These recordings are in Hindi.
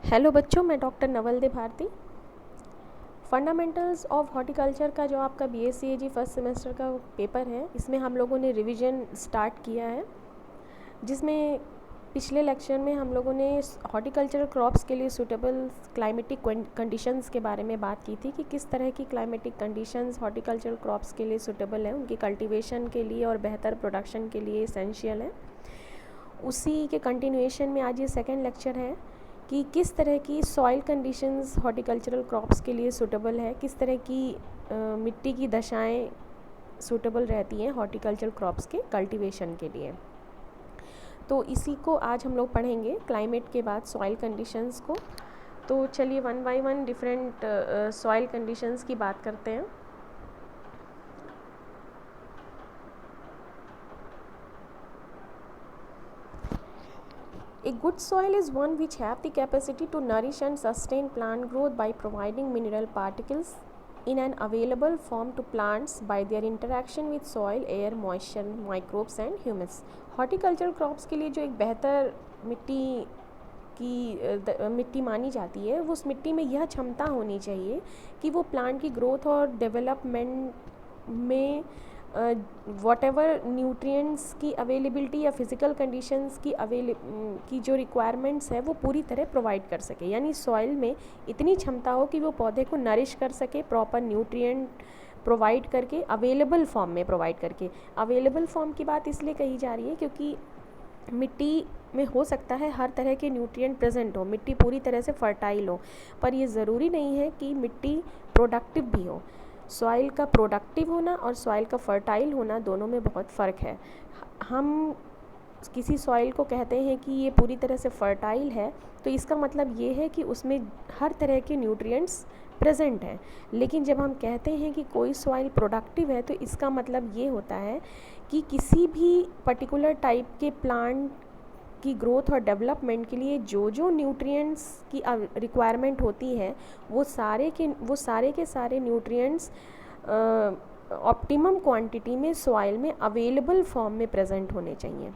हेलो बच्चों, मैं doctor Naval Bharti. Fundamentals of horticulture का जो आपका BSc फर्स्ट सेमेस्टर का पेपर है, इसमें हम लोगों ने रिवीजन स्टार्ट किया है, जिसमें पिछले लेक्चर में हम लोगों ने हॉर्टिकल्चरल क्रॉप्स के लिए सूटेबल क्लाइमेटिक कंडीशंस के बारे में बात की थी कि किस तरह की क्लाइमेटिक कंडीशंस हॉर्टिकल्चरल क्रॉप्स के लिए सूटेबल है, उनकी कल्टीवेशन के लिए और बेहतर प्रोडक्शन के लिए एसेंशियल है। उसी के कंटिन्यूएशन में आज ये सेकेंड लेक्चर है कि किस तरह की सॉइल कंडीशंस हॉर्टिकल्चरल क्रॉप्स के लिए सूटेबल है, किस तरह की मिट्टी की दशाएं सूटेबल रहती हैं हॉर्टिकल्चरल क्रॉप्स के कल्टीवेशन के लिए। तो इसी को आज हम लोग पढ़ेंगे, क्लाइमेट के बाद सॉइल कंडीशंस को। तो चलिए one by one different soil conditions की बात करते हैं। A good soil is one which have the capacity to nourish and sustain plant growth by providing mineral particles in an available form to plants by their interaction with soil, air, moisture, microbes and humus. Horticultural crops के लिए जो एक बेहतर मिट्टी मानी जाती है, वो उस मिट्टी में यह क्षमता होनी चाहिए कि वो प्लांट की ग्रोथ और डेवलपमेंट में वॉटेवर न्यूट्रिएंट्स की अवेलेबिलिटी या फिज़िकल कंडीशंस की जो रिक्वायरमेंट्स है वो पूरी तरह प्रोवाइड कर सके। यानी सॉइल में इतनी क्षमता हो कि वो पौधे को नरिश कर सके, प्रॉपर न्यूट्रिएंट प्रोवाइड करके, अवेलेबल फॉर्म में प्रोवाइड करके। अवेलेबल फॉर्म की बात इसलिए कही जा रही है क्योंकि मिट्टी में हो सकता है हर तरह के न्यूट्रिएंट प्रेजेंट हो, मिट्टी पूरी तरह से फर्टाइल हो, पर ये ज़रूरी नहीं है कि मिट्टी प्रोडक्टिव भी हो। सॉइल का प्रोडक्टिव होना और सॉइल का फर्टाइल होना दोनों में बहुत फ़र्क है। हम किसी सॉइल को कहते हैं कि ये पूरी तरह से फर्टाइल है, तो इसका मतलब ये है कि उसमें हर तरह के न्यूट्रिएंट्स प्रेजेंट हैं। लेकिन जब हम कहते हैं कि कोई सॉइल प्रोडक्टिव है, तो इसका मतलब ये होता है कि किसी भी पर्टिकुलर टाइप के प्लांट की ग्रोथ और डेवलपमेंट के लिए जो जो न्यूट्रिएंट्स की रिक्वायरमेंट होती है, वो सारे के सारे न्यूट्रिएंट्स ऑप्टिमम क्वांटिटी में सॉइल में अवेलेबल फॉर्म में प्रेजेंट होने चाहिए।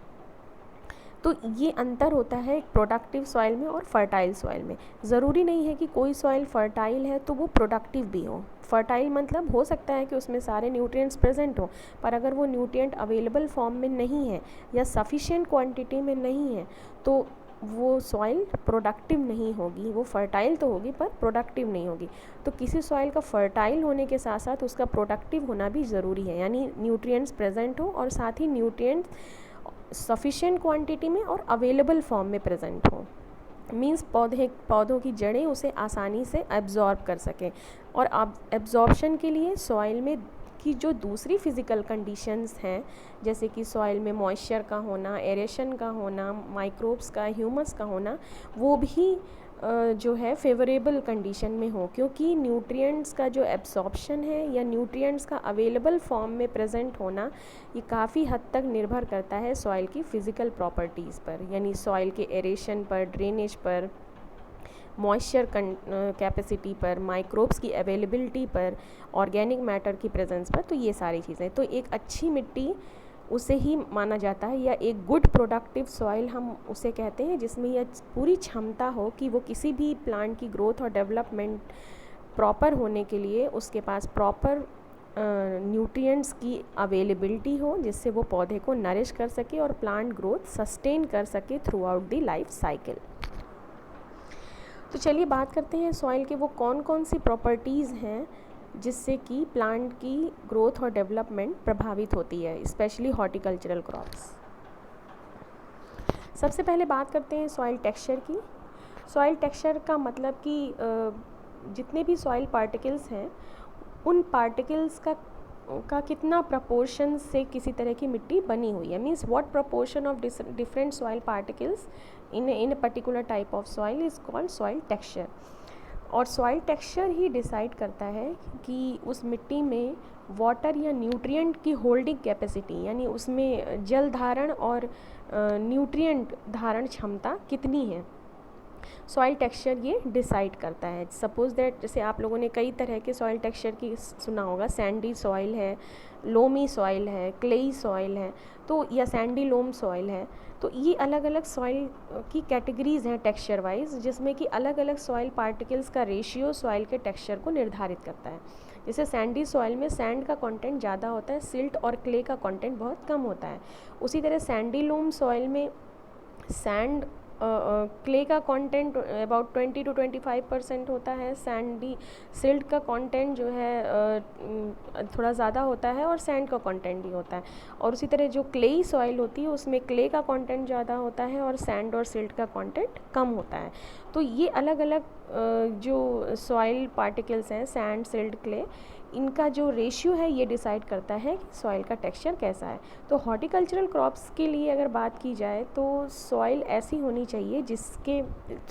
तो ये अंतर होता है एक प्रोडक्टिव सॉइल में और फर्टाइल सॉइल में। ज़रूरी नहीं है कि कोई सॉइल फर्टाइल है तो वो प्रोडक्टिव भी हो। फर्टाइल मतलब हो सकता है कि उसमें सारे न्यूट्रिएंट्स प्रेजेंट हो, पर अगर वो न्यूट्रिएंट अवेलेबल फॉर्म में नहीं है या सफिशिएंट क्वांटिटी में नहीं है, तो वो सॉइल प्रोडक्टिव नहीं होगी। वो फर्टाइल तो होगी पर प्रोडक्टिव नहीं होगी। तो किसी सॉइल का फर्टाइल होने के साथ साथ उसका प्रोडक्टिव होना भी ज़रूरी है, यानी न्यूट्रिएंट्स प्रेजेंट हो और साथ ही न्यूट्रिएंट्स सफिशिएंट क्वांटिटी में और अवेलेबल फॉर्म में प्रेजेंट हो। मीन्स पौधों की जड़ें उसे आसानी से एब्जॉर्ब कर सकें। और एब्जॉर्प्शन के लिए सॉइल में की जो दूसरी फिज़िकल कंडीशंस हैं, जैसे कि सॉइल में मॉइस्चर का होना, एरेशन का होना, माइक्रोब्स का, ह्यूमस का होना, वो भी जो है फेवरेबल कंडीशन में हो, क्योंकि न्यूट्रिएंट्स का जो एब्सॉर्प्शन है या न्यूट्रिएंट्स का अवेलेबल फॉर्म में प्रेजेंट होना, ये काफ़ी हद तक निर्भर करता है सॉइल की फ़िज़िकल प्रॉपर्टीज़ पर, यानी सॉइल के एरेशन पर, ड्रेनेज पर, मॉइस्चर कैपेसिटी पर, माइक्रोब्स की अवेलेबिलिटी पर, ऑर्गेनिक मैटर की प्रेजेंस पर। तो ये सारी चीज़ें, तो एक अच्छी मिट्टी उसे ही माना जाता है, या एक गुड प्रोडक्टिव सॉइल हम उसे कहते हैं जिसमें यह पूरी क्षमता हो कि वो किसी भी प्लांट की ग्रोथ और डेवलपमेंट प्रॉपर होने के लिए उसके पास प्रॉपर न्यूट्रिएंट्स की अवेलेबिलिटी हो, जिससे वो पौधे को नरिश कर सके और प्लांट ग्रोथ सस्टेन कर सके through out the life cycle. तो चलिए बात करते हैं सॉइल के वो कौन कौन सी प्रॉपर्टीज़ हैं जिससे कि प्लांट की ग्रोथ और डेवलपमेंट प्रभावित होती है, स्पेशली हॉर्टिकल्चरल क्रॉप्स। सबसे पहले बात करते हैं सॉइल टेक्सचर की। सॉइल टेक्सचर का मतलब कि जितने भी सॉइल पार्टिकल्स हैं, उन पार्टिकल्स का कितना प्रपोर्शन से किसी तरह की मिट्टी बनी हुई है। Means what proportion of different soil particles in a particular type of soil is called soil texture. और सॉइल टेक्सचर ही डिसाइड करता है कि उस मिट्टी में वाटर या न्यूट्रिएंट की होल्डिंग कैपेसिटी, यानी उसमें जल धारण और न्यूट्रिएंट धारण क्षमता कितनी है। सॉइल टेक्सचर ये डिसाइड करता है। सपोज़ दैट, जैसे आप लोगों ने कई तरह के सॉइल टेक्सचर की सुना होगा, सैंडी सॉइल है, लोमी सॉइल है, क्लेई सॉइल है, तो या सैंडी लोम सॉइल है। तो ये अलग अलग सॉइल की कैटेगरीज़ हैं टेक्सचर वाइज, जिसमें कि अलग अलग सॉइल पार्टिकल्स का रेशियो सॉइल के टेक्सचर को निर्धारित करता है। जैसे सैंडी सॉइल में सैंड का कंटेंट ज़्यादा होता है, सिल्ट और क्ले का कंटेंट बहुत कम होता है। उसी तरह सैंडी लूम सॉइल में सैंड क्ले का कंटेंट अबाउट 20 to 25% होता है, सैंडी सिल्ट का कंटेंट जो है थोड़ा ज़्यादा होता है और सैंड का कंटेंट भी होता है। और उसी तरह जो क्लेई सॉइल होती है उसमें क्ले का कंटेंट ज़्यादा होता है और सैंड और सिल्ट का कंटेंट कम होता है। तो ये अलग अलग जो सॉइल पार्टिकल्स हैं, सैंड, सिल्ट, क्ले, इनका जो रेशियो है ये डिसाइड करता है कि सॉइल का टेक्सचर कैसा है। तो हॉर्टिकल्चरल क्रॉप्स के लिए अगर बात की जाए तो सॉइल ऐसी होनी चाहिए जिसके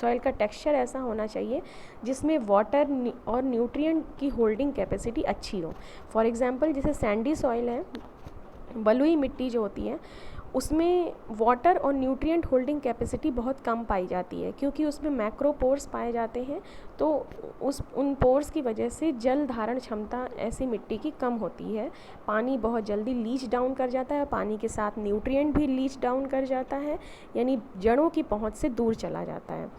सॉइल का टेक्सचर ऐसा होना चाहिए जिसमें वाटर और न्यूट्रिएंट की होल्डिंग कैपेसिटी अच्छी हो। फॉर एग्जांपल जैसे सैंडी सॉइल है, बलुई मिट्टी जो होती है, उसमें वाटर और न्यूट्रिएंट होल्डिंग कैपेसिटी बहुत कम पाई जाती है क्योंकि उसमें मैक्रो पोर्स पाए जाते हैं। तो उन पोर्स की वजह से जल धारण क्षमता ऐसी मिट्टी की कम होती है। पानी बहुत जल्दी लीच डाउन कर जाता है, पानी के साथ न्यूट्रिएंट भी लीच डाउन कर जाता है, यानी जड़ों की पहुंच से दूर चला जाता है।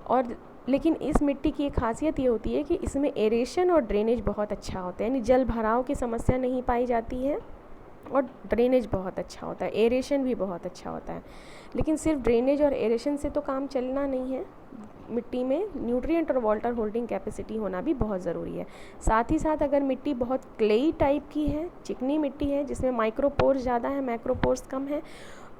और लेकिन इस मिट्टी की एक खासियत ये होती है कि इसमें एरेशन और ड्रेनेज बहुत अच्छा होता है, यानी जल भराव की समस्या नहीं पाई जाती है और ड्रेनेज बहुत अच्छा होता है, एरेशन भी बहुत अच्छा होता है। लेकिन सिर्फ ड्रेनेज और एरेशन से तो काम चलना नहीं है, मिट्टी में न्यूट्रिएंट और वाटर होल्डिंग कैपेसिटी होना भी बहुत ज़रूरी है। साथ ही साथ अगर मिट्टी बहुत क्लेई टाइप की है, चिकनी मिट्टी है जिसमें माइक्रोपोर्स ज़्यादा है, मैक्रोपोर्स कम है,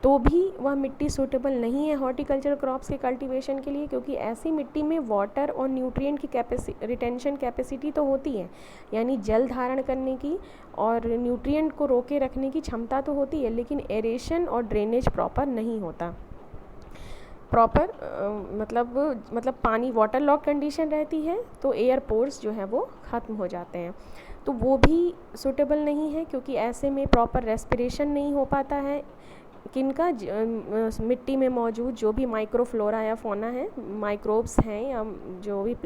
तो भी वह मिट्टी सूटेबल नहीं है हॉर्टिकल्चर क्रॉप्स के कल्टीवेशन के लिए, क्योंकि ऐसी मिट्टी में वाटर और न्यूट्रिएंट की रिटेंशन कैपेसिटी तो होती है, यानी जल धारण करने की और न्यूट्रिएंट को रोके रखने की क्षमता तो होती है, लेकिन एरेशन और ड्रेनेज प्रॉपर नहीं होता। प्रॉपर मतलब पानी वाटर लॉक कंडीशन रहती है तो एयर पोर्स जो है वो ख़त्म हो जाते हैं, तो वो भी सूटेबल नहीं है क्योंकि ऐसे में प्रॉपर रेस्पिरेशन नहीं हो पाता है। किनका मिट्टी में मौजूद जो भी माइक्रोफ्लोरा या फोना है, माइक्रोब्स हैं या जो भी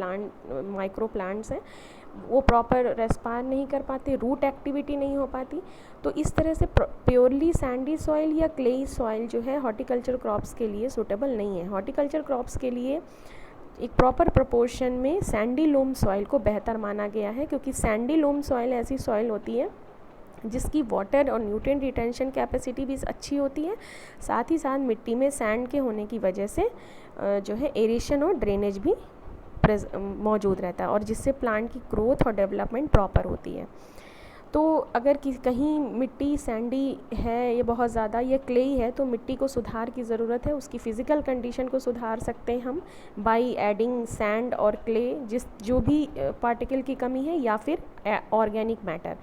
माइक्रो प्लांट्स हैं, वो प्रॉपर रेस्पायर नहीं कर पाते, रूट एक्टिविटी नहीं हो पाती। तो इस तरह से प्योरली सैंडी सॉइल या क्लेई सॉइल जो है हॉर्टिकल्चर क्रॉप्स के लिए सूटेबल नहीं है। हॉर्टिकल्चर क्रॉप्स के लिए एक प्रॉपर प्रोपोर्शन में सैंडी लोम सॉइल को बेहतर माना गया है, क्योंकि सैंडी लोम सॉइल ऐसी सॉइल होती है जिसकी वाटर और न्यूट्रिएंट रिटेंशन कैपेसिटी भी अच्छी होती है, साथ ही साथ मिट्टी में सैंड के होने की वजह से जो है एरेशन और ड्रेनेज भी मौजूद रहता है और जिससे प्लांट की ग्रोथ और डेवलपमेंट प्रॉपर होती है। तो अगर कहीं मिट्टी सैंडी है, ये बहुत ज़्यादा, ये क्लेई है, तो मिट्टी को सुधार की ज़रूरत है। उसकी फ़िज़िकल कंडीशन को सुधार सकते हैं हम बाय एडिंग सैंड और क्ले, जो भी पार्टिकल की कमी है, या फिर ऑर्गेनिक मैटर।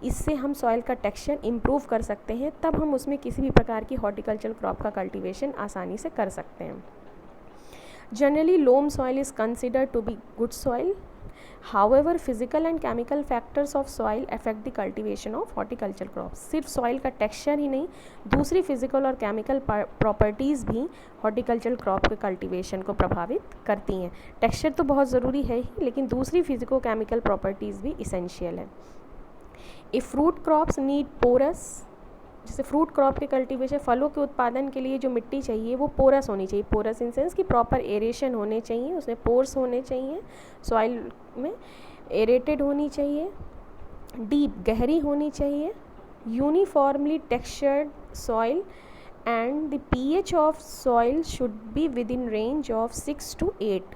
इससे हम सॉइल का टेक्सचर इम्प्रूव कर सकते हैं, तब हम उसमें किसी भी प्रकार की हॉर्टिकल्चर क्रॉप का कल्टीवेशन आसानी से कर सकते हैं। Generally loam soil is considered to be good soil. However, physical and chemical factors of soil affect the cultivation of horticultural crops. सिर्फ सॉइल का टेक्सचर ही नहीं, दूसरी फिजिकल और केमिकल प्रॉपर्टीज़ भी हॉर्टिकल्चरल क्रॉप के कल्टीवेशन को प्रभावित करती हैं। टेक्सचर तो बहुत ज़रूरी है ही, लेकिन दूसरी फिजिको केमिकल प्रॉपर्टीज़ भी इसेंशियल है। If fruit crops need porous, जैसे फ्रूट क्रॉप के कल्टीवेशन, फलों के उत्पादन के लिए जो मिट्टी चाहिए वो पोरस होनी चाहिए। पोरस इन सेंस कि प्रॉपर एरेशन होने चाहिए, उसमें पोर्स होने चाहिए, सॉइल में एरेटेड होनी चाहिए, डीप गहरी होनी चाहिए, uniformly textured soil, and the pH of soil should be with in range of 6 to 8।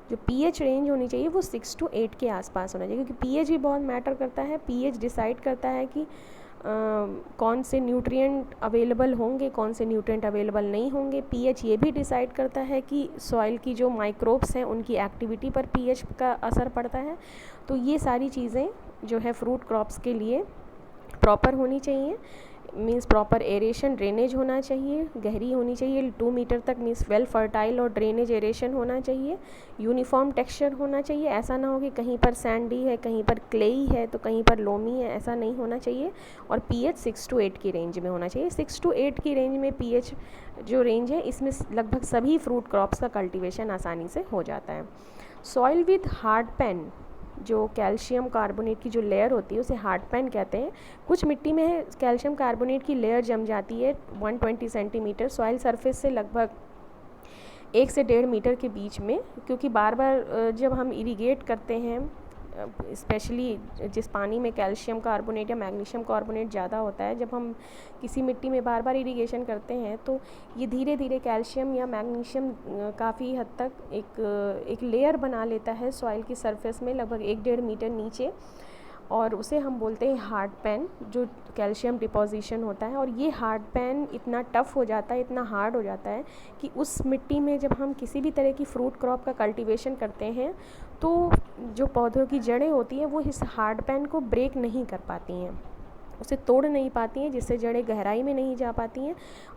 जो पीएच रेंज होनी चाहिए वो 6 to 8 के आसपास होना चाहिए, क्योंकि पीएच भी बहुत मैटर करता है। पीएच डिसाइड करता है कि कौन से न्यूट्रिएंट अवेलेबल होंगे, कौन से न्यूट्रिएंट अवेलेबल नहीं होंगे। पीएच ये भी डिसाइड करता है कि सॉइल की जो माइक्रोब्स हैं उनकी एक्टिविटी पर पीएच का असर पड़ता है। तो ये सारी चीज़ें जो है फ्रूट क्रॉप्स के लिए प्रॉपर होनी चाहिए। मीन्स प्रॉपर एरेशन, ड्रेनेज होना चाहिए, गहरी होनी चाहिए 2 मीटर तक, मीन्स वेल फर्टाइल और ड्रेनेज एरेशन होना चाहिए, यूनिफॉर्म टेक्सचर होना चाहिए। ऐसा ना हो कि कहीं पर सैंडी है, कहीं पर क्लेई है तो कहीं पर लोमी है, ऐसा नहीं होना चाहिए। और पीएच 6 to 8 की रेंज में होना चाहिए। 6 to 8 की रेंज में पीएच जो रेंज है, इसमें लगभग सभी फ्रूट क्रॉप्स का कल्टीवेशन आसानी से हो जाता है। सॉइल विथ हार्ड पैन जो कैल्शियम कार्बोनेट की जो लेयर होती है उसे हार्ड पैन कहते हैं। कुछ मिट्टी में कैल्शियम कार्बोनेट की लेयर जम जाती है 120 सेंटीमीटर सॉइल सरफेस से लगभग 1 से 1.5 मीटर के बीच में, क्योंकि बार बार जब हम इरिगेट करते हैं, स्पेशली जिस पानी में कैल्शियम कार्बोनेट या मैग्नीशियम कार्बोनेट ज़्यादा होता है, जब हम किसी मिट्टी में बार बार इरिगेशन करते हैं तो ये धीरे धीरे कैल्शियम या मैग्नीशियम काफ़ी हद तक एक लेयर बना लेता है सॉइल की सरफेस में लगभग 1-1.5 मीटर नीचे, और उसे हम बोलते हैं हार्ड पैन, जो कैल्शियम डिपोजिशन होता है। और ये हार्ड पैन इतना टफ़ हो जाता है, इतना हार्ड हो जाता है कि उस मिट्टी में जब हम किसी भी तरह की फ्रूट क्रॉप का कल्टीवेशन करते हैं तो जो पौधों की जड़ें होती हैं वो इस हार्ड पैन को ब्रेक नहीं कर पाती हैं, उसे तोड़ नहीं पाती हैं, जिससे जड़ें गहराई में नहीं जा पाती हैं।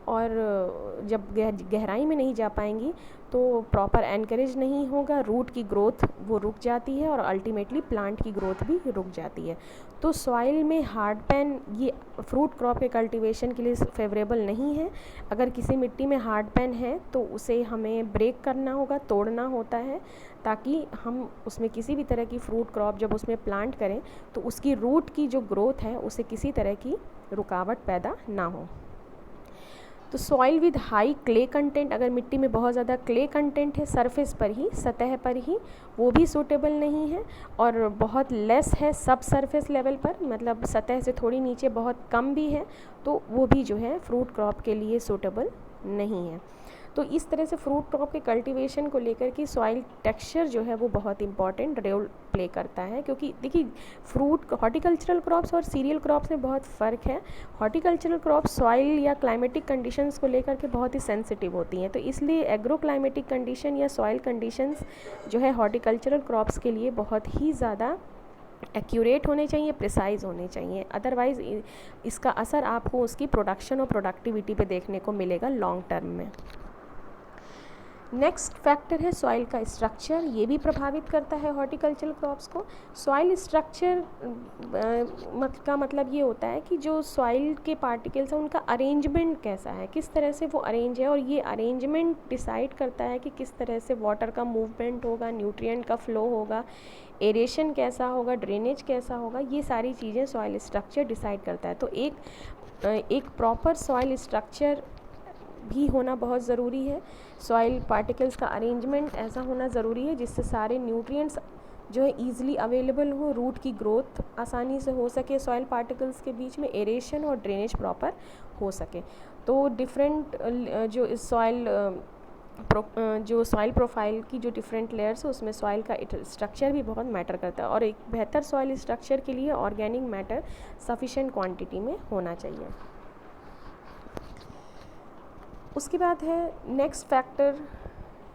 और जब गहराई में नहीं जा पाएंगी तो प्रॉपर एनकरेज नहीं होगा, रूट की ग्रोथ वो रुक जाती है और अल्टीमेटली प्लांट की ग्रोथ भी रुक जाती है। तो सॉइल में हार्ड पैन ये फ्रूट क्रॉप के कल्टीवेशन के लिए फेवरेबल नहीं है। अगर किसी मिट्टी में हार्ड पैन है तो उसे हमें ब्रेक करना होगा, तोड़ना होता है, ताकि हम उसमें किसी भी तरह की फ्रूट क्रॉप जब उसमें प्लांट करें तो उसकी रूट की जो ग्रोथ है उसे किसी तरह की रुकावट पैदा ना हो। तो soil with high clay content, अगर मिट्टी में बहुत ज़्यादा क्ले कंटेंट है सरफेस पर ही, सतह पर ही, वो भी सूटेबल नहीं है। और बहुत लेस है सब सरफेस लेवल पर, मतलब सतह से थोड़ी नीचे बहुत कम भी है, तो वो भी जो है फ्रूट क्रॉप के लिए सूटेबल नहीं है। तो इस तरह से फ्रूट क्रॉप के कल्टीवेशन को लेकर की सॉइल टेक्सचर जो है वो बहुत इंपॉर्टेंट रोल प्ले करता है। क्योंकि देखिए फ्रूट हॉर्टिकल्चरल क्रॉप्स और सीरियल क्रॉप्स में बहुत फ़र्क है। हॉर्टिकल्चरल क्रॉप्स सॉइल या क्लाइमेटिक कंडीशंस को लेकर के बहुत ही सेंसिटिव होती हैं, तो इसलिए एग्रो क्लाइमेटिक कंडीशन या सॉइल कंडीशंस जो है हॉर्टिकल्चरल क्रॉप्स के लिए बहुत ही ज़्यादा एक्यूरेट होने चाहिए, प्रिसाइज होने चाहिए, अदरवाइज़ इसका असर आपको उसकी प्रोडक्शन और प्रोडक्टिविटी पे देखने को मिलेगा लॉन्ग टर्म में। नेक्स्ट फैक्टर है सॉइल का स्ट्रक्चर, ये भी प्रभावित करता है हॉर्टिकल्चरल क्रॉप्स को। सॉइल स्ट्रक्चर का मतलब ये होता है कि जो सॉइल के पार्टिकल्स हैं उनका अरेंजमेंट कैसा है, किस तरह से वो अरेंज है, और ये अरेंजमेंट डिसाइड करता है कि किस तरह से वाटर का मूवमेंट होगा, न्यूट्रिएंट का फ्लो होगा, एरेशन कैसा होगा, ड्रेनेज कैसा होगा, ये सारी चीज़ें सॉइल स्ट्रक्चर डिसाइड करता है। तो एक प्रॉपर सॉइल स्ट्रक्चर भी होना बहुत ज़रूरी है। सॉइल पार्टिकल्स का अरेंजमेंट ऐसा होना ज़रूरी है जिससे सारे न्यूट्रिएंट्स जो है ईज़िली अवेलेबल हो, रूट की ग्रोथ आसानी से हो सके, सॉइल पार्टिकल्स के बीच में एरेशन और ड्रेनेज प्रॉपर हो सके। तो डिफरेंट जो सॉइल प्रोफाइल की जो डिफरेंट लेयर्स है उसमें सॉइल का स्ट्रक्चर भी बहुत मैटर करता है, और एक बेहतर सॉइल स्ट्रक्चर के लिए ऑर्गेनिक मैटर सफिशेंट क्वांटिटी में होना चाहिए। उसके बाद है नेक्स्ट फैक्टर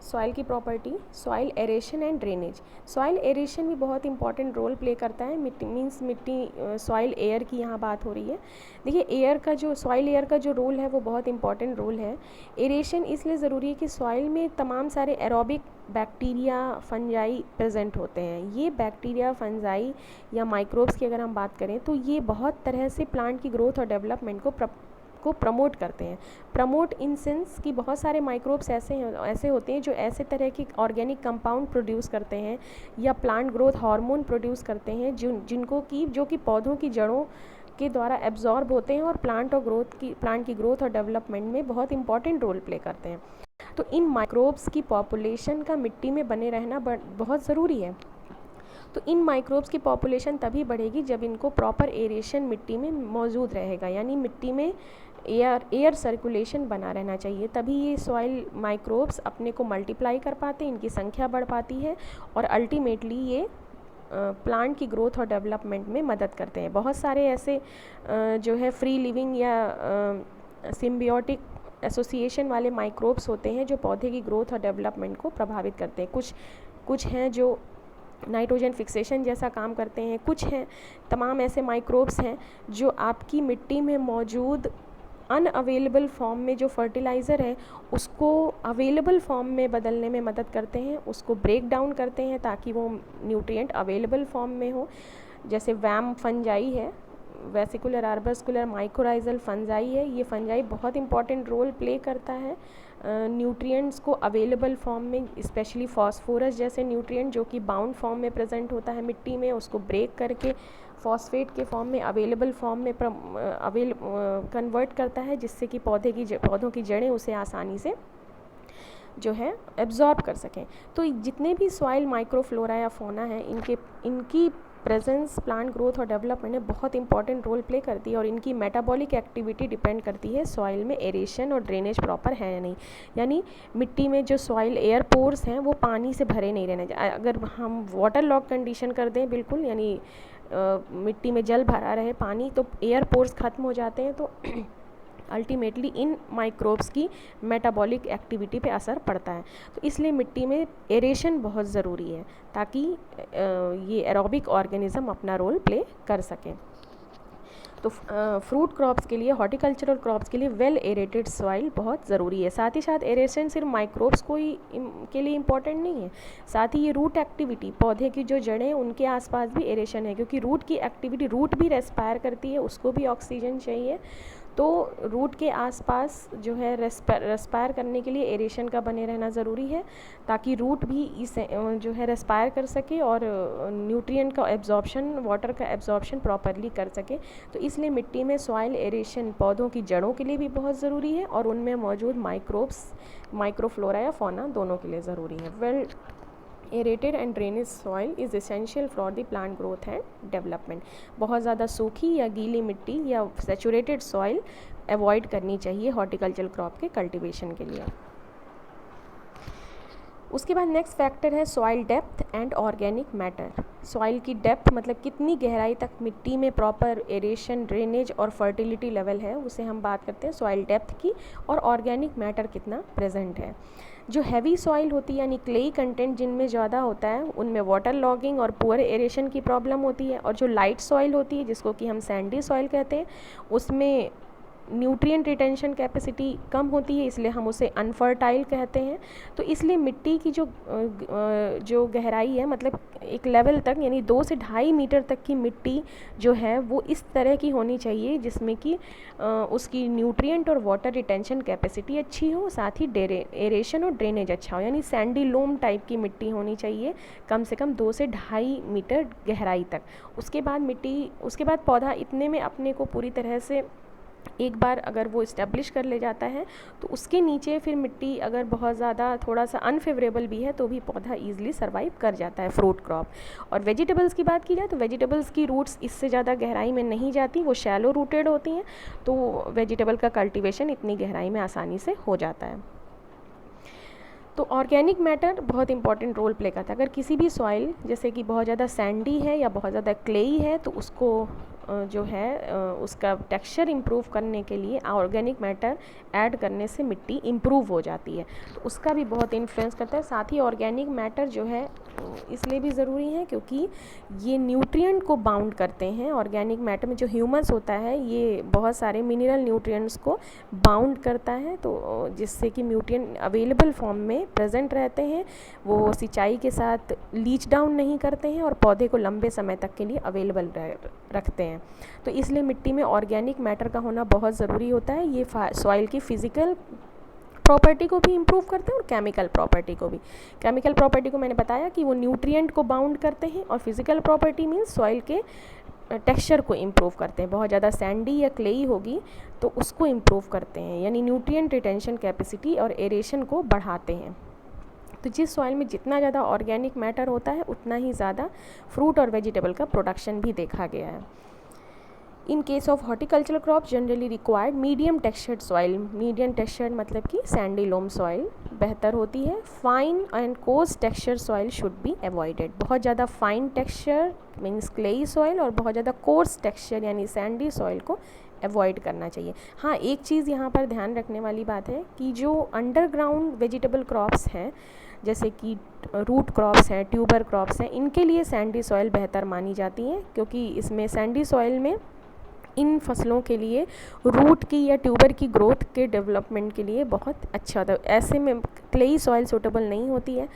सॉइल की property, soil aeration and drainage. Soil aeration भी बहुत इंपॉर्टेंट रोल प्ले करता है। मिट्टी सॉइल एयर की यहाँ बात हो रही है। देखिए सॉइल एयर का जो रोल है वो बहुत इंपॉर्टेंट रोल है। एरेशन इसलिए ज़रूरी है कि सॉइल में तमाम सारे एरोबिक बैक्टीरिया, फंजाई प्रेजेंट होते हैं। ये बैक्टीरिया, फंजाई या माइक्रोब्स की अगर हम बात करें तो ये बहुत तरह से प्लांट की ग्रोथ और डेवलपमेंट को प्रमोट करते हैं। प्रमोट इन सेंस कि बहुत सारे माइक्रोब्स ऐसे होते हैं जो ऐसे तरह की ऑर्गेनिक कंपाउंड प्रोड्यूस करते हैं या प्लांट ग्रोथ हार्मोन प्रोड्यूस करते हैं जो कि पौधों की जड़ों के द्वारा एब्जॉर्ब होते हैं और प्लांट की ग्रोथ और डेवलपमेंट में बहुत इंपॉर्टेंट रोल प्ले करते हैं। तो इन माइक्रोब्स की पॉपुलेशन का मिट्टी में बने रहना बहुत ज़रूरी है। तो इन माइक्रोब्स की पॉपुलेशन तभी बढ़ेगी जब इनको प्रॉपर एरेशन मिट्टी में मौजूद रहेगा, यानी मिट्टी में एयर सर्कुलेशन बना रहना चाहिए, तभी ये सॉइल माइक्रोब्स अपने को मल्टीप्लाई कर पाते हैं, इनकी संख्या बढ़ पाती है और अल्टीमेटली ये प्लांट की ग्रोथ और डेवलपमेंट में मदद करते हैं। बहुत सारे ऐसे जो है फ्री लिविंग या सिम्बियोटिक एसोसिएशन वाले माइक्रोब्स होते हैं जो पौधे की ग्रोथ और डेवलपमेंट को प्रभावित करते हैं। कुछ हैं जो नाइट्रोजन फिक्सेशन जैसा काम करते हैं, कुछ हैं तमाम ऐसे माइक्रोब्स हैं जो आपकी मिट्टी में मौजूद अनअवेलेबल फॉर्म में जो फर्टिलाइज़र है उसको अवेलेबल फॉर्म में बदलने में मदद करते हैं, उसको ब्रेक डाउन करते हैं ताकि वो न्यूट्रिएंट अवेलेबल फॉर्म में हो। जैसे वैम फंजाई है, वेसिकुलर आर्बस्कुलर माइकोराइजल फंजाई है, ये फंजाई बहुत इंपॉर्टेंट रोल प्ले करता है न्यूट्रिएंट्स को अवेलेबल फॉर्म में, स्पेशली फास्फोरस जैसे न्यूट्रिएंट जो कि बाउंड फॉर्म में प्रेजेंट होता है मिट्टी में, उसको ब्रेक करके फॉस्फेट के फॉर्म में, अवेलेबल फॉर्म में कन्वर्ट करता है, जिससे कि पौधों की जड़ें उसे आसानी से जो है एब्जॉर्ब कर सकें। तो जितने भी सॉइल माइक्रोफ्लोरा या फौना है, इनकी प्रेजेंस प्लांट ग्रोथ और डेवलपमेंट में बहुत इंपॉर्टेंट रोल प्ले करती है, और इनकी मेटाबॉलिक एक्टिविटी डिपेंड करती है सॉइल में एरेशन और ड्रेनेज प्रॉपर है या नहीं। यानी मिट्टी में जो सॉइल एयर पोर्स हैं वो पानी से भरे नहीं रहने चाहिए। अगर हम वाटर लॉक कंडीशन कर दें बिल्कुल, यानी मिट्टी में जल भरा रहे पानी, तो एयर पोर्स ख़त्म हो जाते हैं, तो अल्टीमेटली इन माइक्रोब्स की मेटाबॉलिक एक्टिविटी पे असर पड़ता है। तो इसलिए मिट्टी में एरेशन बहुत ज़रूरी है, ताकि ये एरोबिक ऑर्गेनिज्म अपना रोल प्ले कर सकें। तो फ्रूट क्रॉप्स के लिए, हॉर्टिकल्चरल क्रॉप्स के लिए वेल एरेटेड सॉइल बहुत ज़रूरी है। साथ ही साथ एरेशन सिर्फ माइक्रोब्स को ही के लिए इम्पॉर्टेंट नहीं है, साथ ही ये रूट एक्टिविटी, पौधे की जो जड़ें उनके आसपास भी एरेशन है, क्योंकि रूट की एक्टिविटी, रूट भी रेस्पायर करती है, उसको भी ऑक्सीजन चाहिए। तो रूट के आसपास जो है रेस्पायर करने के लिए एरेशन का बने रहना ज़रूरी है, ताकि रूट भी इसे जो है रेस्पायर कर सके और न्यूट्रिएंट का एब्जॉर्प्शन, वाटर का एब्जॉर्प्शन प्रॉपरली कर सके। तो इसलिए मिट्टी में सॉइल एरेशन पौधों की जड़ों के लिए भी बहुत ज़रूरी है, और उनमें मौजूद माइक्रोब्स, माइक्रोफ्लोरा या फौना दोनों के लिए ज़रूरी है। Well aerated and drainage soil is essential for the plant growth and development. बहुत ज़्यादा सूखी या गीली मिट्टी या सैचुरेटेड सॉइल अवॉइड करनी चाहिए हॉर्टिकल्चर क्रॉप के कल्टीवेशन के लिए। उसके बाद नेक्स्ट फैक्टर है soil depth and organic matter. Soil की डेप्थ मतलब कितनी गहराई तक मिट्टी में प्रॉपर एरेशन, ड्रेनेज और फर्टिलिटी लेवल है, उसे हम बात करते हैं सॉइल डेप्थ की, और ऑर्गेनिक मैटर कितना प्रेजेंट है। जो हैवी सॉइल होती है, यानी क्लेई कंटेंट जिनमें ज़्यादा होता है, उनमें वाटर लॉगिंग और पुअर एरेशन की प्रॉब्लम होती है। और जो लाइट सॉइल होती है, जिसको कि हम सैंडी सॉइल कहते हैं, उसमें न्यूट्रिएंट रिटेंशन कैपेसिटी कम होती है, इसलिए हम उसे अनफर्टाइल कहते हैं। तो इसलिए मिट्टी की जो गहराई है, मतलब एक लेवल तक, यानी 2 से 2.5 मीटर तक की मिट्टी जो है वो इस तरह की होनी चाहिए जिसमें कि उसकी न्यूट्रिएंट और वाटर रिटेंशन कैपेसिटी अच्छी हो, साथ ही एरेशन और ड्रेनेज अच्छा हो। यानी सैंडी लोम टाइप की मिट्टी होनी चाहिए, कम से कम 2 से 2.5 मीटर गहराई तक। उसके बाद पौधा इतने में अपने को पूरी तरह से एक बार अगर वो इस्टेब्लिश कर ले जाता है, तो उसके नीचे फिर मिट्टी अगर बहुत ज़्यादा थोड़ा सा अनफेवरेबल भी है तो भी पौधा ईजिली सर्वाइव कर जाता है, फ्रूट क्रॉप। और वेजिटेबल्स की बात की जाए तो वेजिटेबल्स की रूट्स इससे ज़्यादा गहराई में नहीं जाती, वो शैलो रूटेड होती हैं, तो वेजिटेबल का कल्टीवेशन इतनी गहराई में आसानी से हो जाता है। तो ऑर्गेनिक मैटर बहुत इंपॉर्टेंट रोल प्ले करता है। अगर किसी भी सॉइल जैसे कि बहुत ज़्यादा सैंडी है या बहुत ज़्यादा क्लेई है, तो उसको जो है उसका टेक्सचर इम्प्रूव करने के लिए ऑर्गेनिक मैटर ऐड करने से मिट्टी इम्प्रूव हो जाती है, तो उसका भी बहुत इन्फ्लुएंस करता है। साथ ही ऑर्गेनिक मैटर जो है इसलिए भी ज़रूरी है क्योंकि ये न्यूट्रिएंट को बाउंड करते हैं। ऑर्गेनिक मैटर में जो ह्यूमस होता है, ये बहुत सारे मिनरल न्यूट्रिएंट्स को बाउंड करता है, तो जिससे कि न्यूट्रिएंट अवेलेबल फॉर्म में प्रेजेंट रहते हैं, वो सिंचाई के साथ लीच डाउन नहीं करते हैं और पौधे को लंबे समय तक के लिए अवेलेबल रखते हैं। तो इसलिए मिट्टी में ऑर्गेनिक मैटर का होना बहुत ज़रूरी होता है। ये सॉइल की फिजिकल प्रॉपर्टी को भी इम्प्रूव करते हैं और केमिकल प्रॉपर्टी को भी। केमिकल प्रॉपर्टी को मैंने बताया कि वो न्यूट्रिएंट को बाउंड करते हैं, और फिजिकल प्रॉपर्टी मीन्स सॉइल के टेक्सचर को इम्प्रूव करते हैं। बहुत ज़्यादा सैंडी या क्लेई होगी तो उसको इम्प्रूव करते हैं, यानी न्यूट्रिएंट रिटेंशन कैपेसिटी और एरेशन को बढ़ाते हैं। तो जिस सॉइल में जितना ज़्यादा ऑर्गेनिक मैटर होता है, उतना ही ज़्यादा फ्रूट और वेजिटेबल का प्रोडक्शन भी देखा गया है। In case of horticultural crop generally required medium textured soil. Medium textured मतलब कि सैंडी लोम सॉइल बेहतर होती है। Fine and course texture soil should be avoided. बहुत ज़्यादा fine texture means clayey soil और बहुत ज़्यादा कोर्स टेक्सचर यानी सैंडी सॉइल को अवॉइड करना चाहिए। हाँ, एक चीज़ यहाँ पर ध्यान रखने वाली बात है कि जो अंडरग्राउंड वेजिटेबल क्रॉप्स हैं, जैसे कि रूट क्रॉप्स हैं, ट्यूबर क्रॉप्स हैं, इनके लिए सैंडी सॉइल बेहतर मानी जाती है, क्योंकि इसमें सैंडी सॉइल में इन फसलों के लिए रूट की या ट्यूबर की ग्रोथ के डेवलपमेंट के लिए बहुत अच्छा होता है। ऐसे में क्लेई सॉइल सूटेबल नहीं होती है,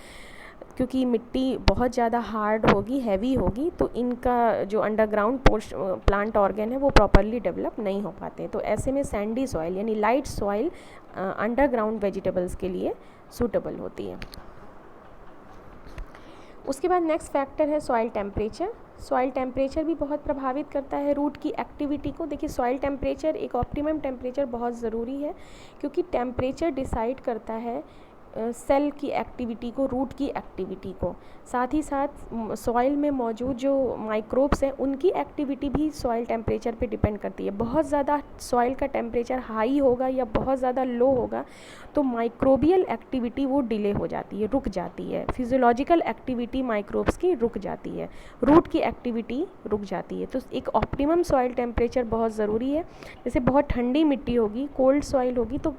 क्योंकि मिट्टी बहुत ज़्यादा हार्ड होगी, हैवी होगी, तो इनका जो अंडरग्राउंड प्लांट ऑर्गन है वो प्रॉपरली डेवलप नहीं हो पाते। तो ऐसे में सैंडी सॉइल यानी लाइट सॉइल अंडरग्राउंड वेजिटेबल्स के लिए सूटेबल होती है। उसके बाद नेक्स्ट फैक्टर है सॉइल टेम्परेचर। सॉइल टेम्परेचर भी बहुत प्रभावित करता है रूट की एक्टिविटी को। देखिए सॉइल टेम्परेचर, एक ऑप्टिमम टेम्परेचर बहुत ज़रूरी है, क्योंकि टेम्परेचर डिसाइड करता है सेल की एक्टिविटी को, रूट की एक्टिविटी को। साथ ही साथ सॉइल में मौजूद जो माइक्रोब्स हैं उनकी एक्टिविटी भी सॉइल टेम्परेचर पे डिपेंड करती है। बहुत ज़्यादा सॉइल का टेम्परेचर हाई होगा या बहुत ज़्यादा लो होगा तो माइक्रोबियल एक्टिविटी वो डिले हो जाती है, रुक जाती है। फिजियोलॉजिकल एक्टिविटी माइक्रोब्स की रुक जाती है, रूट की एक्टिविटी रुक जाती है। तो एक ऑप्टिमम सॉइल टेम्परेचर बहुत ज़रूरी है। जैसे बहुत ठंडी मिट्टी होगी, कोल्ड सॉइल होगी, तो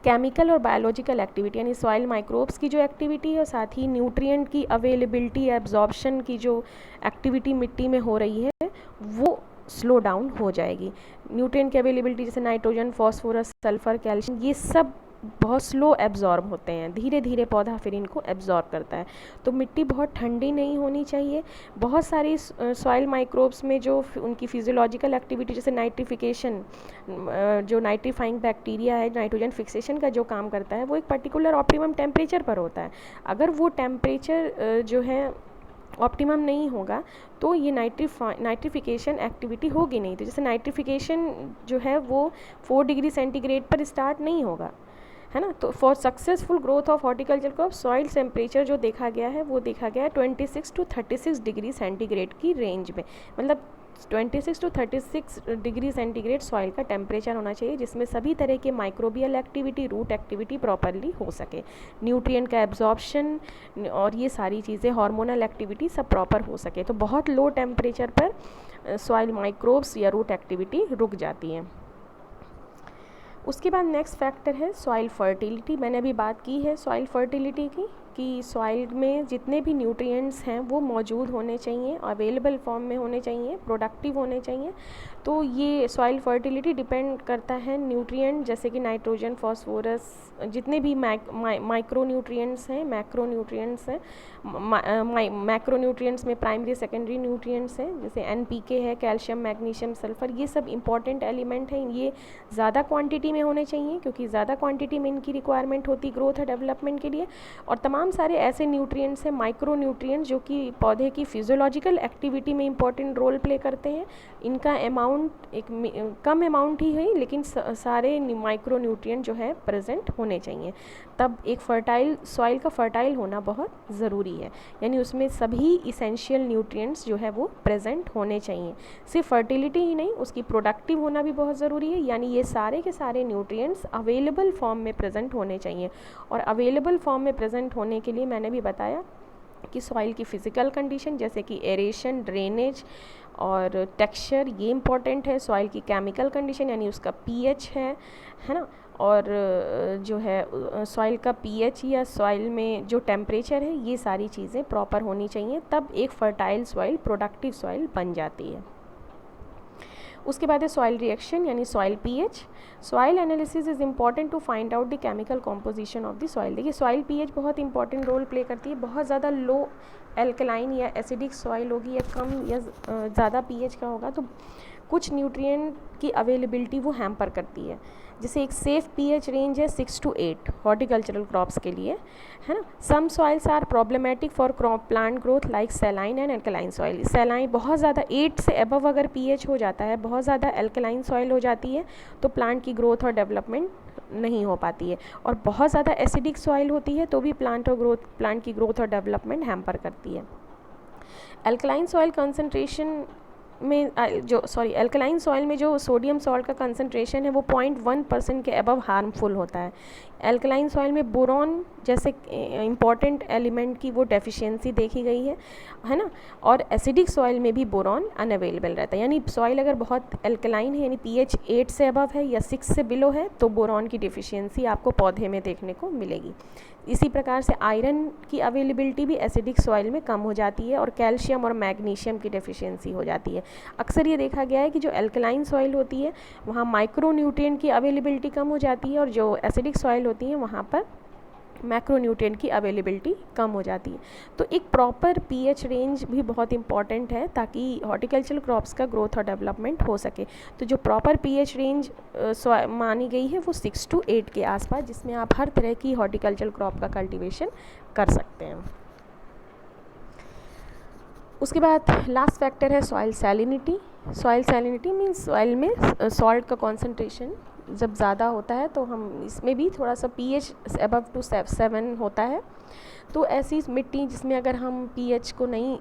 केमिकल और बायोलॉजिकल एक्टिविटी यानी सॉइल माइक्रोब्स की जो एक्टिविटी है, साथ ही न्यूट्रिएंट की अवेलेबिलिटी, एब्जॉर्प्शन की जो एक्टिविटी मिट्टी में हो रही है वो स्लो डाउन हो जाएगी। न्यूट्रिएंट की अवेलेबिलिटी जैसे नाइट्रोजन, फॉस्फोरस, सल्फर, कैल्शियम, ये सब बहुत स्लो एब्जॉर्ब होते हैं, धीरे धीरे पौधा फिर इनको एब्जॉर्ब करता है। तो मिट्टी बहुत ठंडी नहीं होनी चाहिए। बहुत सारी सॉइल माइक्रोब्स में जो उनकी फिजियोलॉजिकल एक्टिविटी जैसे नाइट्रिफिकेशन, जो नाइट्रीफाइंग बैक्टीरिया है, नाइट्रोजन फिक्सेशन का जो काम करता है, वो एक पर्टिकुलर ऑप्टिमम टेम्परेचर पर होता है। अगर वो टेम्परेचर जो है ऑप्टिमम नहीं होगा तो ये नाइट्रिफिकेशन एक्टिविटी होगी नहीं। तो जैसे नाइट्रिफिकेशन जो है वो 4 डिग्री सेंटीग्रेड पर स्टार्ट नहीं होगा, है ना। तो for successful growth of horticulture crop soil temperature जो देखा गया है वो देखा गया है 26 to 36 डिग्री सेंटीग्रेड की रेंज में। मतलब 26 to 36 डिग्री सेंटीग्रेड सॉइल का टेम्परेचर होना चाहिए, जिसमें सभी तरह के microbial activity, root activity properly हो सके, न्यूट्रिएंट का एब्जॉर्प्शन और ये सारी चीज़ें, हार्मोनल एक्टिविटी सब प्रॉपर हो सके। तो बहुत लो टेम्परेचर पर सॉइल माइक्रोब्स या रूट एक्टिविटी रुक जाती हैं। उसके बाद नेक्स्ट फैक्टर है सॉइल फर्टिलिटी। मैंने अभी बात की है सॉइल फर्टिलिटी की, कि सॉइल में जितने भी न्यूट्रिएंट्स हैं वो मौजूद होने चाहिए, अवेलेबल फॉर्म में होने चाहिए, प्रोडक्टिव होने चाहिए। तो ये सॉइल फर्टिलिटी डिपेंड करता है न्यूट्रिएंट जैसे कि नाइट्रोजन, फॉस्फोरस, जितने भी माइक्रो न्यूट्रिएंट्स हैं, मैक्रो न्यूट्रिएंट्स हैं। मैक्रो न्यूट्रिएंट्स में प्राइमरी सेकेंडरी न्यूट्रिएंट्स हैं, जैसे NPK है, कैल्शियम, मैग्नीशियम, सल्फर, ये सब इंपॉर्टेंट एलिमेंट हैं। ये ज़्यादा क्वांटिटी में होने चाहिए, क्योंकि ज़्यादा क्वांटिटी में इनकी रिक्वायरमेंट होती ग्रोथ और डेवलपमेंट के लिए। और तमाम सारे ऐसे न्यूट्रिएंट्स हैं, माइक्रो न्यूट्रिएंट्स, जो कि पौधे की फिजियोलॉजिकल एक्टिविटी में इंपॉर्टेंट रोल प्ले करते हैं। इनका अमाउंट एक कम अमाउंट ही है, लेकिन सारे माइक्रो न्यूट्रिएंट जो है प्रेजेंट होने चाहिए। तब एक फर्टाइल सॉइल का फर्टाइल होना बहुत ज़रूरी है, यानी उसमें सभी इसेंशियल न्यूट्रिएंट्स जो है वो प्रेजेंट होने चाहिए। सिर्फ फर्टिलिटी ही नहीं, उसकी प्रोडक्टिव होना भी बहुत ज़रूरी है, यानी ये सारे के सारे न्यूट्रिएंट्स अवेलेबल फॉर्म में प्रेजेंट होने चाहिए। और अवेलेबल फॉर्म में प्रेजेंट होने के लिए मैंने भी बताया कि सॉइल की फ़िज़िकल कंडीशन जैसे कि एरेशन, ड्रेनेज और टेक्सचर, ये इंपॉर्टेंट है। सॉइल की केमिकल कंडीशन यानी उसका pH है ना। और जो है सॉइल का pH या सॉइल में जो टेम्परेचर है, ये सारी चीज़ें प्रॉपर होनी चाहिए, तब एक फर्टाइल सॉइल, प्रोडक्टिव सॉइल बन जाती है। उसके बाद है सॉइल रिएक्शन यानी soil pH। Soil analysis is important to find out the chemical composition of the soil. देखिए सॉइल pH बहुत इंपॉर्टेंट रोल प्ले करती है। बहुत ज़्यादा लो एल्कलाइन या एसिडिक सॉइल होगी या कम या ज़्यादा pH का होगा तो कुछ न्यूट्रिएंट की अवेलेबिलिटी वो हैम्पर करती है। जैसे एक सेफ pH रेंज है 6 to 8 हॉर्टिकल्चरल क्रॉप्स के लिए, है ना। Some soils are problematic for crop plant growth like saline and alkaline soil. Saline बहुत ज़्यादा 8 से अबव अगर pH हो जाता है, बहुत ज़्यादा एल्कलाइन सॉइल हो जाती है, तो प्लांट की ग्रोथ और डेवलपमेंट नहीं हो पाती है। और बहुत ज़्यादा एसिडिक सॉइल होती है तो भी प्लांट की ग्रोथ और डेवलपमेंट हैम्पर करती है। एल्कलाइन सॉइल कंसनट्रेशन में एल्कलाइन सॉइल में जो सोडियम सॉल्ट का कंसंट्रेशन है वो 0.1% के अबव हार्मफुल होता है। एल्कलाइन सॉइल में बोरॉन जैसे इंपॉर्टेंट एलिमेंट की वो डेफिशिएंसी देखी गई है ना। और एसिडिक सॉइल में भी बोरॉन अनअवेलेबल रहता है, यानी सॉइल अगर बहुत एल्कलाइन है यानी pH 8 से अबव है या 6 से बिलो है तो बोरॉन की डिफिशियंसी आपको पौधे में देखने को मिलेगी। इसी प्रकार से आयरन की अवेलेबिलिटी भी एसिडिक सॉइल में कम हो जाती है और कैल्शियम और मैग्नीशियम की डेफिशिएंसी हो जाती है। अक्सर ये देखा गया है कि जो एल्कलाइन सॉइल होती है वहाँ माइक्रो न्यूट्रिएंट की अवेलेबिलिटी कम हो जाती है और जो एसिडिक सॉइल होती है वहाँ पर मैक्रोन्यूट्रिएंट की अवेलेबिलिटी कम हो जाती है। तो एक प्रॉपर पीएच रेंज भी बहुत इंपॉर्टेंट है ताकि हॉर्टिकल्चरल क्रॉप्स का ग्रोथ और डेवलपमेंट हो सके। तो जो प्रॉपर पीएच रेंज मानी गई है वो 6 to 8 के आसपास, जिसमें आप हर तरह की हॉर्टिकल्चरल क्रॉप का कल्टीवेशन कर सकते हैं। उसके बाद लास्ट फैक्टर है soil salinity. Soil salinity means soil में सॉल्ट का कॉन्सेंट्रेशन जब ज़्यादा होता है तो हम इसमें भी थोड़ा सा pH अबव टू 7 होता है। तो ऐसी मिट्टी जिसमें अगर हम pH को नहीं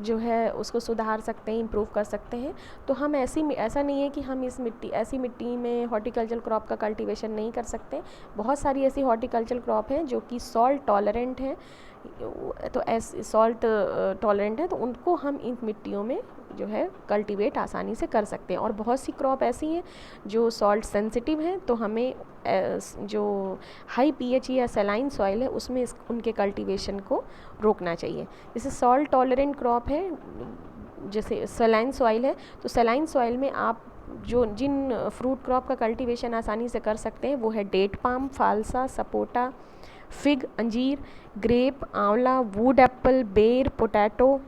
जो है उसको सुधार सकते हैं, इम्प्रूव कर सकते हैं, तो हम ऐसा नहीं है कि हम ऐसी मिट्टी में हॉर्टिकल्चर क्रॉप का कल्टीवेशन नहीं कर सकते। बहुत सारी ऐसी हॉर्टिकल्चर क्रॉप हैं जो कि सॉल्ट टॉलरेंट हैं, तो ऐसे सॉल्ट टॉलरेंट है, तो उनको हम इन मिट्टियों में जो है कल्टीवेट आसानी से कर सकते हैं। और बहुत सी क्रॉप ऐसी हैं जो सॉल्ट सेंसिटिव हैं, तो हमें जो हाई पीएच या सलाइन सॉइल है उसमें उनके कल्टीवेशन को रोकना चाहिए। जैसे सॉल्ट टॉलरेंट क्रॉप है, जैसे सलाइन सॉइल है, तो सलाइन सॉइल में आप जिन फ्रूट क्रॉप का कल्टीवेशन आसानी से कर सकते हैं वो है डेट पाम, फालसा, सपोटा, फिग, अंजीर, ग्रेप, आंवला, वुड एप्पल, बेर, potato,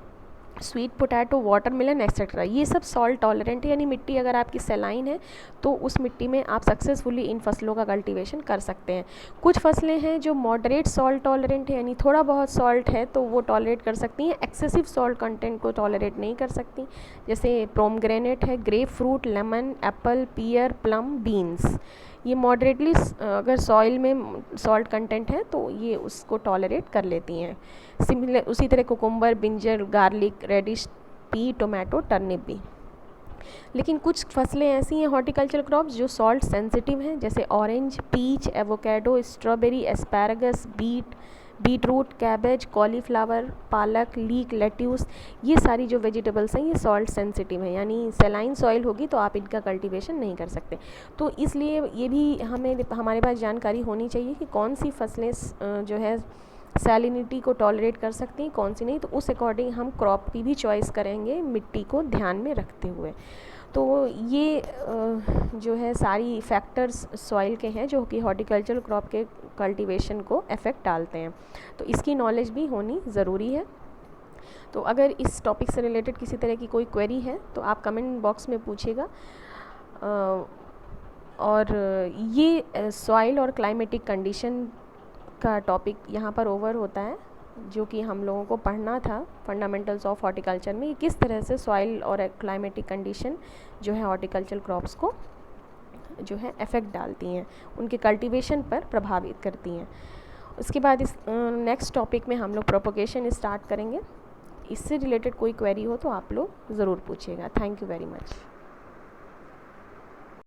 sweet potato, watermelon etcetera. ये सब सॉल्ट टॉलरेंट है, यानी मिट्टी अगर आपकी सलाइन है तो उस मिट्टी में आप सक्सेसफुली इन फसलों का कल्टीवेशन कर सकते हैं। कुछ फसलें हैं जो मॉडरेट सॉल्ट टॉलरेंट है, यानी थोड़ा बहुत सॉल्ट है तो वो टॉलरेट कर सकती हैं, एक्सेसिव सॉल्ट कंटेंट को टॉलरेट नहीं कर सकती। जैसे पोमग्रेनेट है, ग्रेप फ्रूट, लेमन, एप्पल, पियर, प्लम, बीन्स। ये मॉडरेटली अगर सॉइल में सॉल्ट कंटेंट है तो ये उसको टॉलरेट कर लेती हैं। सिमिलर उसी तरह cucumber, brinjal, garlic, radish, pea, tomato, turnip भी। लेकिन कुछ फसलें ऐसी हैं हॉर्टिकल्चर क्रॉप्स जो सॉल्ट सेंसिटिव हैं, जैसे orange, peach, avocado, strawberry, asparagus, beetroot, cabbage, cauliflower, पालक, लीक, लेट्यूस, ये सारी जो वेजिटेबल्स हैं ये सॉल्ट सेंसिटिव हैं, यानी सलाइन सॉइल होगी तो आप इनका कल्टीवेशन नहीं कर सकते। तो इसलिए ये भी हमारे पास जानकारी होनी चाहिए कि कौन सी फसलें जो है सैलिनिटी को टॉलरेट कर सकती हैं, कौन सी नहीं, तो उस अकॉर्डिंग हम क्रॉप की भी चॉइस करेंगे मिट्टी को ध्यान में रखते हुए। तो ये जो है सारी फैक्टर्स सॉइल के हैं जो कि हॉर्टिकल्चरल क्रॉप के कल्टीवेशन को अफेक्ट डालते हैं, तो इसकी नॉलेज भी होनी ज़रूरी है। तो अगर इस टॉपिक से रिलेटेड किसी तरह की कोई क्वेरी है तो आप कमेंट बॉक्स में पूछिएगा। और ये सॉइल और क्लाइमेटिक कंडीशन का टॉपिक यहाँ पर ओवर होता है, जो कि हम लोगों को पढ़ना था फंडामेंटल्स ऑफ हॉर्टिकल्चर में, किस तरह से सॉइल और क्लाइमेटिक कंडीशन जो है हॉर्टिकल्चर क्रॉप्स को जो है इफ़ेक्ट डालती हैं, उनके कल्टीवेशन पर प्रभावित करती हैं। उसके बाद इस नेक्स्ट टॉपिक में हम लोग प्रोपोगेशन स्टार्ट करेंगे। इससे रिलेटेड कोई क्वेरी हो तो आप लोग ज़रूर पूछिएगा। Thank you very much.